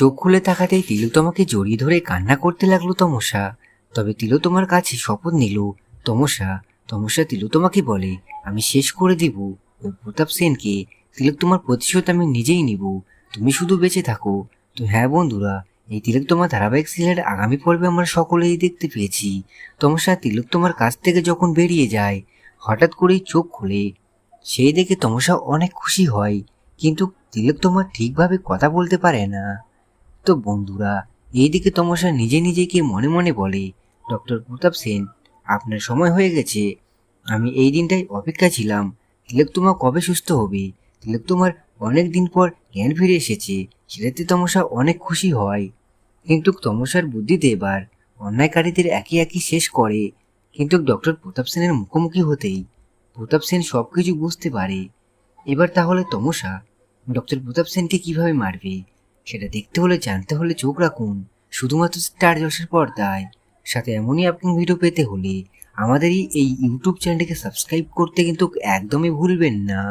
চোখ খুলে তাকাতেই তিলোত্তমাকে জড়িয়ে ধরে কান্না করতে লাগলো তমসা। তবে তিলোত্তমার কাছে শপথ নিল তমসা। তমসা তিলোত্তমাকে বলে, আমি শেষ করে দিব ওই প্রতাপ সেনকে। তিলোত্তমার প্রতিশোধ আমি নিজেই নিব, তুমি শুধু বেঁচে থাকো। তো হ্যাঁ বন্ধুরা, এই তিলোত্তমা ধারাবাহিক সিরিয়ালের আগামী পর্বে আমরা সকলেই দেখতে পেয়েছি তমসা তিলোত্তমার কাছ থেকে যখন বেরিয়ে যায়, হঠাৎ করেই চোখ খোলে। সেই দেখে তমসা অনেক খুশি হয়, কিন্তু তিলোত্তমা ঠিকভাবে কথা বলতে পারে না। তো বন্ধুরা, এইদিকে তমসা নিজে নিজেকে মনে মনে বলে, ডক্টর প্রতাপ সেন, আপনার সময় হয়ে গেছে। আমি এই দিনটাই অপেক্ষা ছিলাম। তিলোত্তমা কবে সুস্থ হবে? তিলোত্তমার অনেক দিন পর জ্ঞান ফিরে এসেছে, সেটাতে তমসা অনেক খুশি হয়। কিন্তু তমসার বুদ্ধিতে এবার অন্যায়কারীদের একে একে শেষ করে। কিন্তু ডক্টর প্রতাপ সেনের মুখোমুখি হতেই প্রতাপ সেন সবকিছু বুঝতে পারে। এবার তাহলে তমসা ডক্টর প্রতাপ সেনকে কিভাবে মারবে, সেটা দেখতে হলে জানতে হলে চোখ রাখুন শুধুমাত্র স্টার জলসার পর্দায়। সাথে এমনই আপনি ভিডিও পেতে হলে আমাদের এই ইউটিউব চ্যানেলটিকে সাবস্ক্রাইব করতে কিন্তু একদমই ভুলবেন না।